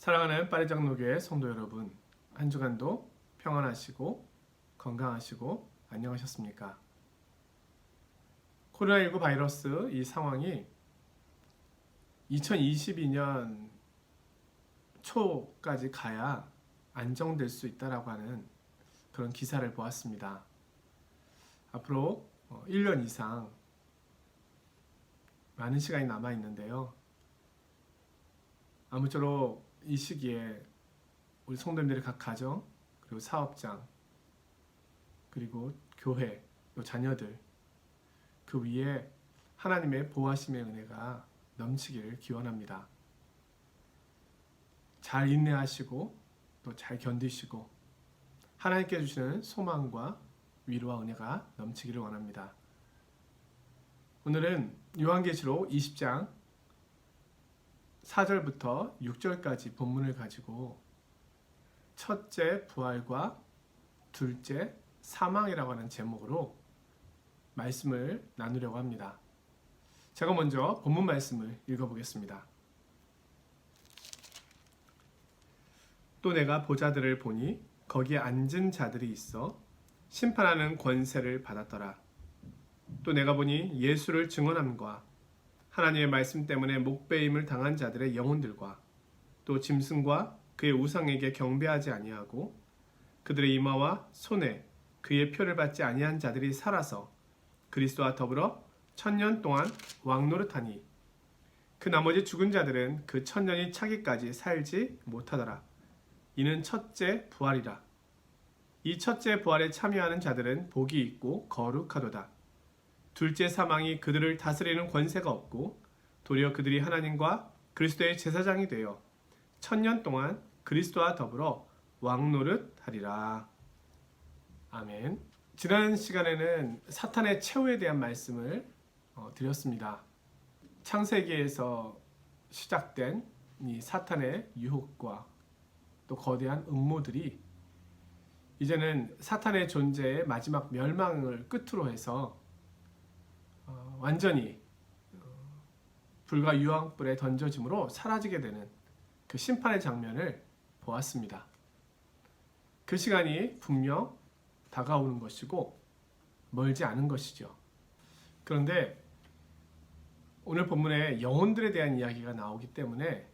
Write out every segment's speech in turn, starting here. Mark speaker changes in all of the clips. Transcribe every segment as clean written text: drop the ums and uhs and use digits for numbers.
Speaker 1: 사랑하는 파리장로교회 성도 여러분, 한 주간도 평안하시고 건강하시고 안녕하셨습니까? 코로나19 바이러스 이 상황이 2022년 초까지 가야 안정될 수 있다라고 하는 그런 기사를 보았습니다. 앞으로 1년 이상 많은 시간이 남아 있는데요. 아무쪼록 이 시기에 우리 성도님들의 각 가정, 그리고 사업장, 그리고 교회, 또 자녀들 그 위에 하나님의 보호하심의 은혜가 넘치기를 기원합니다. 잘 인내하시고 또 잘 견디시고 하나님께 주시는 소망과 위로와 은혜가 넘치기를 원합니다. 오늘은 요한계시록 20장 4절부터 6절까지 본문을 가지고 첫째 부활과 둘째 사망이라고 하는 제목으로 말씀을 나누려고 합니다. 제가 먼저 본문 말씀을 읽어보겠습니다. 또 내가 보자들을 보니 거기에 앉은 자들이 있어 심판하는 권세를 받았더라. 또 내가 보니 예수를 증언함과 하나님의 말씀 때문에 목배임을 당한 자들의 영혼들과 또 짐승과 그의 우상에게 경배하지 아니하고 그들의 이마와 손에 그의 표를 받지 아니한 자들이 살아서 그리스도와 더불어 1000년 동안 왕노릇하니 그 나머지 죽은 자들은 그 1000년이 차기까지 살지 못하더라. 이는 첫째 부활이라. 이 첫째 부활에 참여하는 자들은 복이 있고 거룩하도다. 둘째 사망이 그들을 다스리는 권세가 없고 도리어 그들이 하나님과 그리스도의 제사장이 되어 1000년 동안 그리스도와 더불어 왕노릇하리라. 아멘. 지난 시간에는 사탄의 최후에 대한 말씀을 드렸습니다. 창세기에서 시작된 이 사탄의 유혹과 또 거대한 음모들이 이제는 사탄의 존재의 마지막 멸망을 끝으로 해서 완전히 불과 유황불에 던져짐으로 사라지게 되는 그 심판의 장면을 보았습니다. 그 시간이 분명 다가오는 것이고 멀지 않은 것이죠. 그런데 오늘 본문에 영혼들에 대한 이야기가 나오기 때문에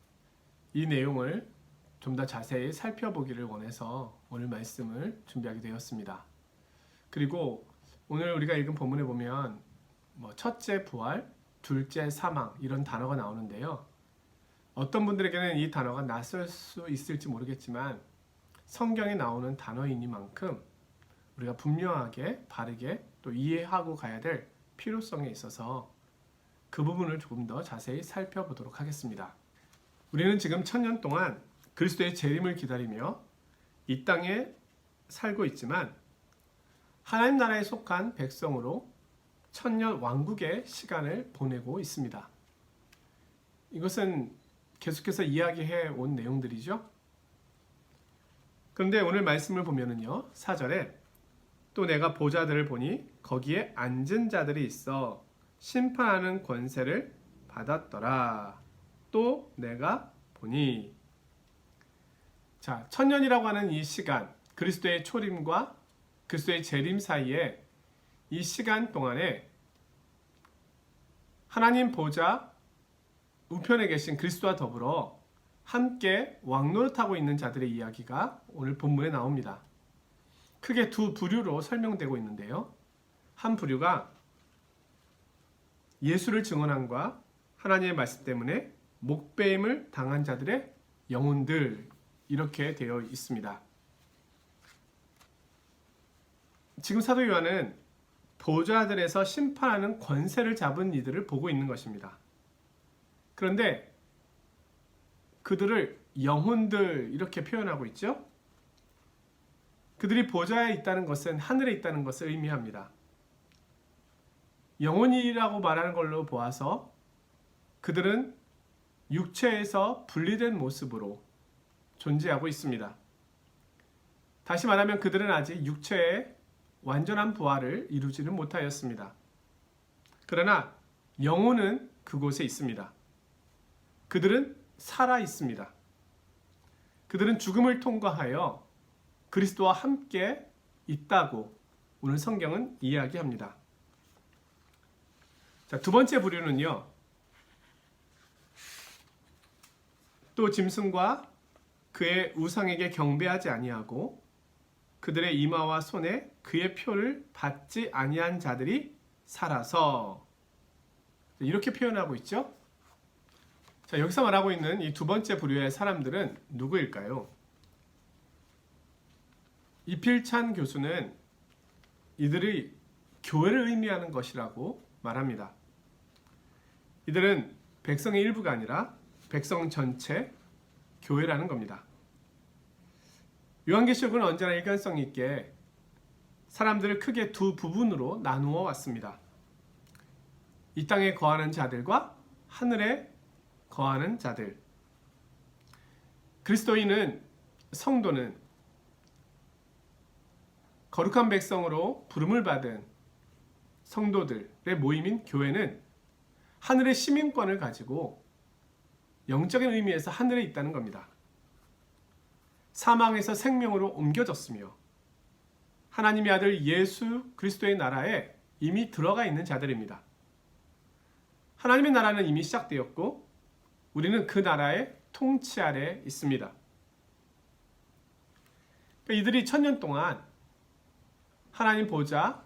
Speaker 1: 이 내용을 좀 더 자세히 살펴보기를 원해서 오늘 말씀을 준비하게 되었습니다. 그리고 오늘 우리가 읽은 본문에 보면 첫째 부활, 둘째 사망 이런 단어가 나오는데요. 어떤 분들에게는 이 단어가 낯설 수 있을지 모르겠지만 성경에 나오는 단어이니만큼 우리가 분명하게 바르게 또 이해하고 가야 될 필요성에 있어서 그 부분을 조금 더 자세히 살펴보도록 하겠습니다. 우리는 지금 1000년 동안 그리스도의 재림을 기다리며 이 땅에 살고 있지만 하나님 나라에 속한 백성으로 1000년 왕국의 시간을 보내고 있습니다. 이것은 계속해서 이야기해 온 내용들이죠. 그런데 오늘 말씀을 보면은요, 4절에 또 내가 보자들을 보니 거기에 앉은 자들이 있어 심판하는 권세를 받았더라. 또 내가 보니. 자, 1000년이라고 하는 이 시간, 그리스도의 초림과 그리스도의 재림 사이에 이 시간 동안에 하나님 보좌 우편에 계신 그리스도와 더불어 함께 왕노릇하고 있는 자들의 이야기가 오늘 본문에 나옵니다. 크게 두 부류로 설명되고 있는데요. 한 부류가 예수를 증언함과 하나님의 말씀 때문에 목배임을 당한 자들의 영혼들 이렇게 되어 있습니다. 지금 사도 요한은 보좌들에서 심판하는 권세를 잡은 이들을 보고 있는 것입니다. 그런데 그들을 영혼들 이렇게 표현하고 있죠. 그들이 보좌에 있다는 것은 하늘에 있다는 것을 의미합니다. 영혼이라고 말하는 걸로 보아서 그들은 육체에서 분리된 모습으로 존재하고 있습니다. 다시 말하면 그들은 아직 육체의 완전한 부활을 이루지는 못하였습니다. 그러나 영혼은 그곳에 있습니다. 그들은 살아 있습니다. 그들은 죽음을 통과하여 그리스도와 함께 있다고 오늘 성경은 이야기합니다. 자, 두 번째 부류는요. 또 짐승과 그의 우상에게 경배하지 아니하고 그들의 이마와 손에 그의 표를 받지 아니한 자들이 살아서, 이렇게 표현하고 있죠. 자, 여기서 말하고 있는 이 두 번째 부류의 사람들은 누구일까요? 이필찬 교수는 이들이 교회를 의미하는 것이라고 말합니다. 이들은 백성의 일부가 아니라 백성 전체 교회라는 겁니다. 요한계시록은 언제나 일관성 있게 사람들을 크게 두 부분으로 나누어 왔습니다. 이 땅에 거하는 자들과 하늘에 거하는 자들. 그리스도인은, 성도는 거룩한 백성으로 부름을 받은 성도들의 모임인 교회는 하늘의 시민권을 가지고 영적인 의미에서 하늘에 있다는 겁니다. 사망에서 생명으로 옮겨졌으며 하나님의 아들 예수 그리스도의 나라에 이미 들어가 있는 자들입니다. 하나님의 나라는 이미 시작되었고 우리는 그 나라의 통치 아래 있습니다. 이들이 1000년 동안 하나님 보좌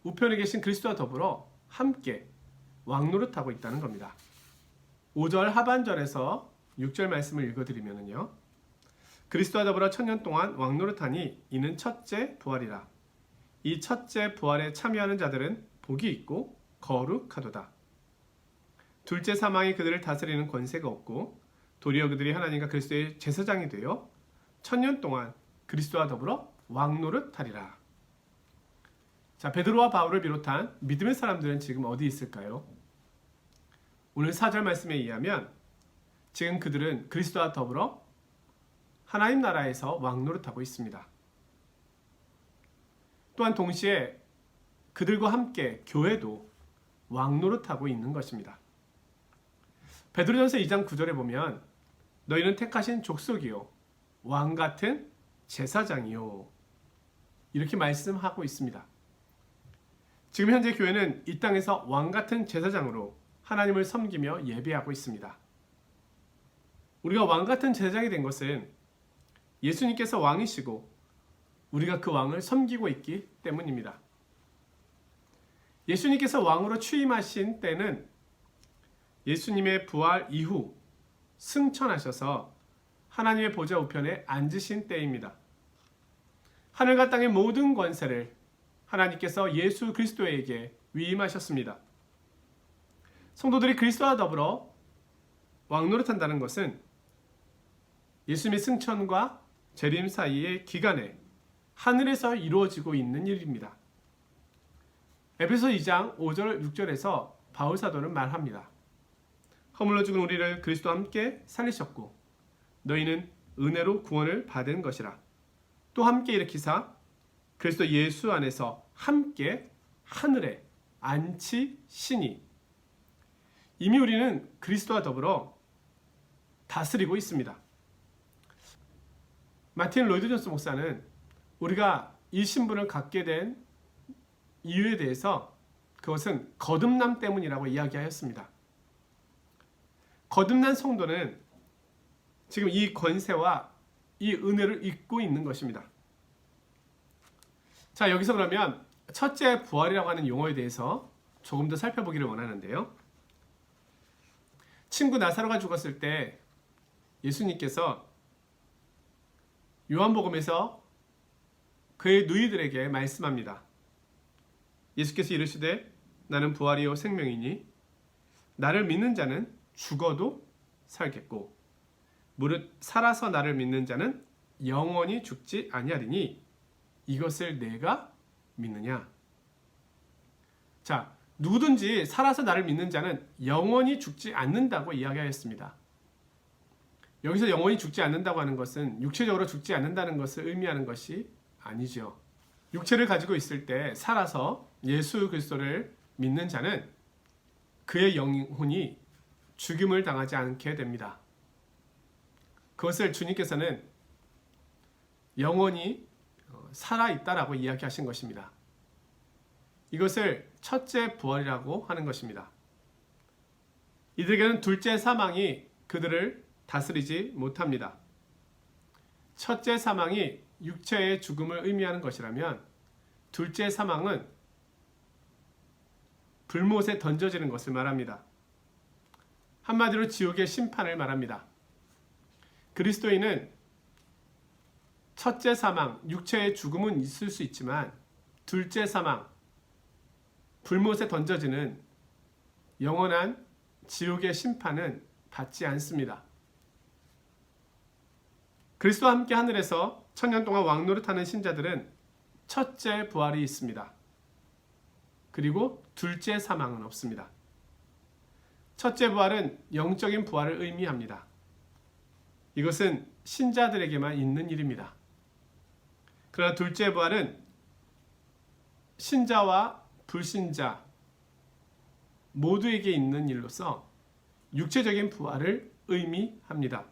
Speaker 1: 우편에 계신 그리스도와 더불어 함께 왕노릇하고 있다는 겁니다. 5절 하반절에서 6절 말씀을 읽어드리면요. 그리스도와 더불어 1000년 동안 왕노릇하니 이는 첫째 부활이라. 이 첫째 부활에 참여하는 자들은 복이 있고 거룩하도다. 둘째 사망이 그들을 다스리는 권세가 없고 도리어 그들이 하나님과 그리스도의 제사장이 되어 1000년 동안 그리스도와 더불어 왕노릇하리라. 자, 베드로와 바울을 비롯한 믿음의 사람들은 지금 어디 있을까요? 오늘 4절 말씀에 의하면 지금 그들은 그리스도와 더불어 하나님 나라에서 왕노릇하고 있습니다. 또한 동시에 그들과 함께 교회도 왕노릇하고 있는 것입니다. 베드로전서 2장 9절에 보면 너희는 택하신 족속이요 왕 같은 제사장이요 이렇게 말씀하고 있습니다. 지금 현재 교회는 이 땅에서 왕 같은 제사장으로 하나님을 섬기며 예배하고 있습니다. 우리가 왕 같은 제사장이 된 것은 예수님께서 왕이시고 우리가 그 왕을 섬기고 있기 때문입니다. 예수님께서 왕으로 취임하신 때는 예수님의 부활 이후 승천하셔서 하나님의 보좌 우편에 앉으신 때입니다. 하늘과 땅의 모든 권세를 하나님께서 예수 그리스도에게 위임하셨습니다. 성도들이 그리스도와 더불어 왕노릇한다는 것은 예수님의 승천과 재림 사이의 기간에 하늘에서 이루어지고 있는 일입니다. 에베소 2장 5절 6절에서 바울 사도는 말합니다. 허물로 죽은 우리를 그리스도와 함께 살리셨고 너희는 은혜로 구원을 받은 것이라. 또 함께 일으키사 그리스도 예수 안에서 함께 하늘에 앉히시니. 이미 우리는 그리스도와 더불어 다스리고 있습니다. 마틴 로이드 존스 목사는 우리가 이 신분을 갖게 된 이유에 대해서 그것은 거듭남 때문이라고 이야기하였습니다. 거듭난 성도는 지금 이 권세와 이 은혜를 잊고 있는 것입니다. 자, 여기서 그러면 첫째 부활이라고 하는 용어에 대해서 조금 더 살펴보기를 원하는데요. 친구 나사로가 죽었을 때 예수님께서 요한복음에서 그의 누이들에게 말씀합니다. 예수께서 이르시되 나는 부활이요 생명이니 나를 믿는 자는 죽어도 살겠고 무릇 살아서 나를 믿는 자는 영원히 죽지 아니하리니 이것을 내가 믿느냐. 자, 누구든지 살아서 나를 믿는 자는 영원히 죽지 않는다고 이야기하였습니다. 여기서 영원히 죽지 않는다고 하는 것은 육체적으로 죽지 않는다는 것을 의미하는 것이 아니죠. 육체를 가지고 있을 때 살아서 예수 그리스도를 믿는 자는 그의 영혼이 죽임을 당하지 않게 됩니다. 그것을 주님께서는 영원히 살아있다라고 이야기하신 것입니다. 이것을 첫째 부활이라고 하는 것입니다. 이들에게는 둘째 사망이 그들을 다스리지 못합니다. 첫째 사망이 육체의 죽음을 의미하는 것이라면 둘째 사망은 불못에 던져지는 것을 말합니다. 한마디로 지옥의 심판을 말합니다. 그리스도인은 첫째 사망, 육체의 죽음은 있을 수 있지만 둘째 사망, 불못에 던져지는 영원한 지옥의 심판은 받지 않습니다. 그리스도와 함께 하늘에서 천년 동안 왕노릇하는 신자들은 첫째 부활이 있습니다. 그리고 둘째 사망은 없습니다. 첫째 부활은 영적인 부활을 의미합니다. 이것은 신자들에게만 있는 일입니다. 그러나 둘째 부활은 신자와 불신자 모두에게 있는 일로서 육체적인 부활을 의미합니다.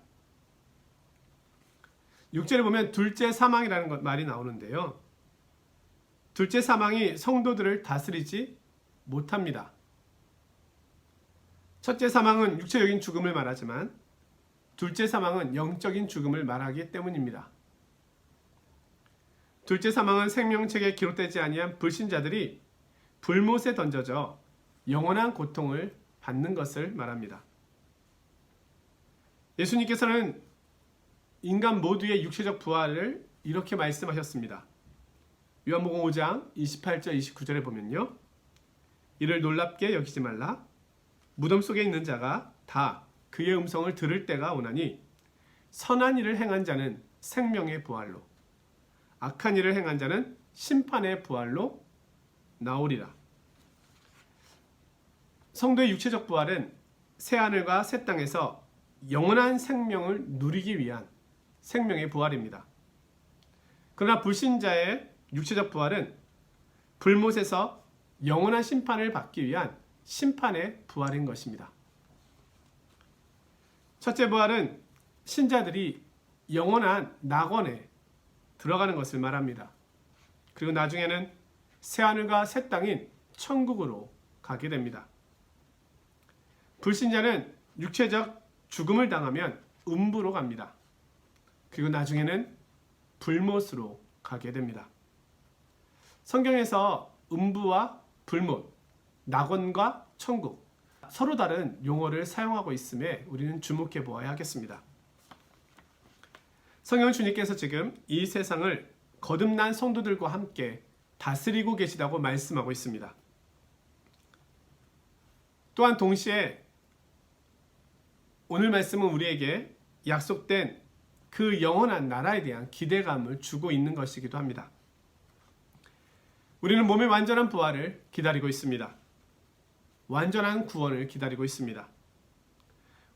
Speaker 1: 6절에 보면 둘째 사망이라는 말이 나오는데요. 둘째 사망이 성도들을 다스리지 못합니다. 첫째 사망은 육체적인 죽음을 말하지만 둘째 사망은 영적인 죽음을 말하기 때문입니다. 둘째 사망은 생명책에 기록되지 아니한 불신자들이 불못에 던져져 영원한 고통을 받는 것을 말합니다. 예수님께서는 인간 모두의 육체적 부활을 이렇게 말씀하셨습니다. 요한복음 5장 28절 29절에 보면요. 이를 놀랍게 여기지 말라. 무덤 속에 있는 자가 다 그의 음성을 들을 때가 오나니 선한 일을 행한 자는 생명의 부활로 악한 일을 행한 자는 심판의 부활로 나오리라. 성도의 육체적 부활은 새하늘과 새 땅에서 영원한 생명을 누리기 위한 생명의 부활입니다. 그러나 불신자의 육체적 부활은 불못에서 영원한 심판을 받기 위한 심판의 부활인 것입니다. 첫째 부활은 신자들이 영원한 낙원에 들어가는 것을 말합니다. 그리고 나중에는 새하늘과 새 땅인 천국으로 가게 됩니다. 불신자는 육체적 죽음을 당하면 음부로 갑니다. 그리고 나중에는 불못으로 가게 됩니다. 성경에서 음부와 불못, 낙원과 천국 서로 다른 용어를 사용하고 있음에 우리는 주목해 보아야 하겠습니다. 성경 주님께서 지금 이 세상을 거듭난 성도들과 함께 다스리고 계시다고 말씀하고 있습니다. 또한 동시에 오늘 말씀은 우리에게 약속된 그 영원한 나라에 대한 기대감을 주고 있는 것이기도 합니다. 우리는 몸의 완전한 부활을 기다리고 있습니다. 완전한 구원을 기다리고 있습니다.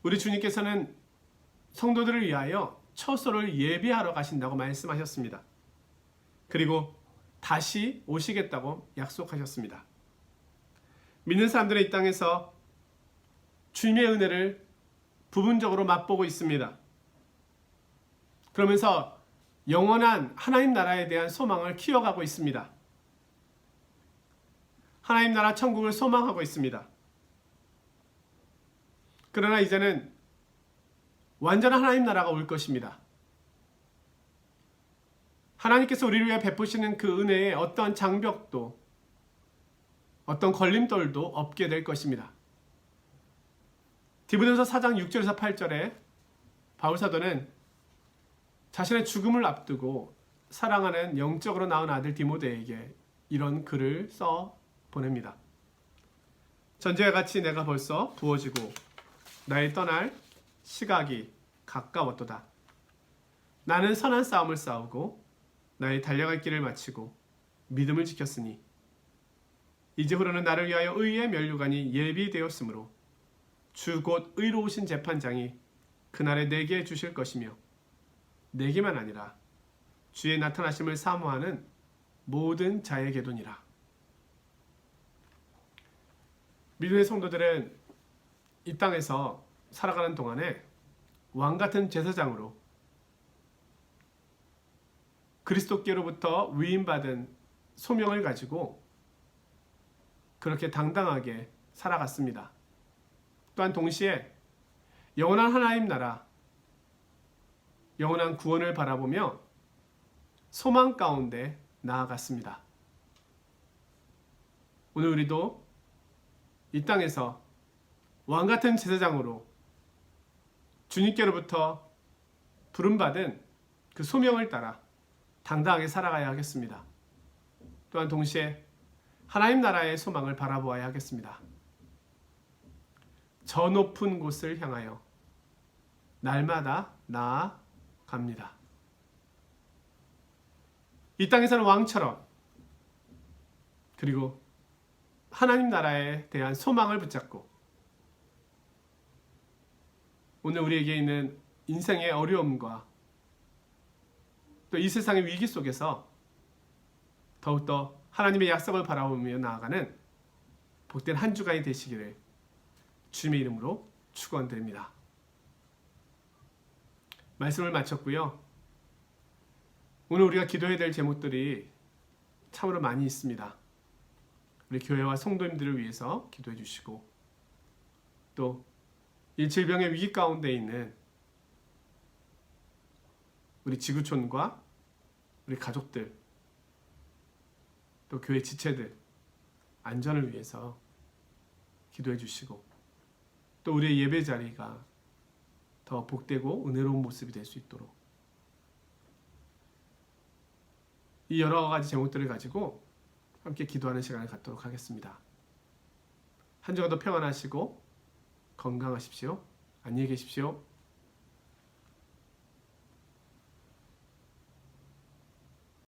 Speaker 1: 우리 주님께서는 성도들을 위하여 처소를 예비하러 가신다고 말씀하셨습니다. 그리고 다시 오시겠다고 약속하셨습니다. 믿는 사람들은 이 땅에서 주님의 은혜를 부분적으로 맛보고 있습니다. 그러면서 영원한 하나님 나라에 대한 소망을 키워가고 있습니다. 하나님 나라 천국을 소망하고 있습니다. 그러나 이제는 완전한 하나님 나라가 올 것입니다. 하나님께서 우리를 위해 베푸시는 그 은혜에 어떤 장벽도 어떤 걸림돌도 없게 될 것입니다. 디모데후서 4장 6절에서 8절에 바울사도는 자신의 죽음을 앞두고 사랑하는 영적으로 낳은 아들 디모데에게 이런 글을 써 보냅니다. 전제와 같이 내가 벌써 부어지고 나의 떠날 시각이 가까웠도다. 나는 선한 싸움을 싸우고 나의 달려갈 길을 마치고 믿음을 지켰으니 이제후로는 나를 위하여 의의 면류관이 예비되었으므로 주 곧 의로우신 재판장이 그날에 내게 주실 것이며 내게만 아니라 주의 나타나심을 사모하는 모든 자에게도니라. 믿음의 성도들은 이 땅에서 살아가는 동안에 왕같은 제사장으로 그리스도께로부터 위임받은 소명을 가지고 그렇게 당당하게 살아갔습니다. 또한 동시에 영원한 하나님 나라, 영원한 구원을 바라보며 소망 가운데 나아갔습니다. 오늘 우리도 이 땅에서 왕같은 제사장으로 주님께로부터 부름받은 그 소명을 따라 당당하게 살아가야 하겠습니다. 또한 동시에 하나님 나라의 소망을 바라보아야 하겠습니다. 저 높은 곳을 향하여 날마다 나아갑니다. 이 땅에서는 왕처럼, 그리고 하나님 나라에 대한 소망을 붙잡고 오늘 우리에게 있는 인생의 어려움과 또 이 세상의 위기 속에서 더욱더 하나님의 약속을 바라보며 나아가는 복된 한 주간이 되시기를 주님의 이름으로 축원드립니다. 말씀을 마쳤고요. 오늘 우리가 기도해야 될 제목들이 참으로 많이 있습니다. 우리 교회와 성도님들을 위해서 기도해 주시고, 또 이 질병의 위기 가운데 있는 우리 지구촌과 우리 가족들, 또 교회 지체들 안전을 위해서 기도해 주시고, 또 우리의 예배 자리가 더 복되고 은혜로운 모습이 될 수 있도록 이 여러 가지 제목들을 가지고 함께 기도하는 시간을 갖도록 하겠습니다. 한 주간도 평안하시고 건강하십시오. 안녕히 계십시오.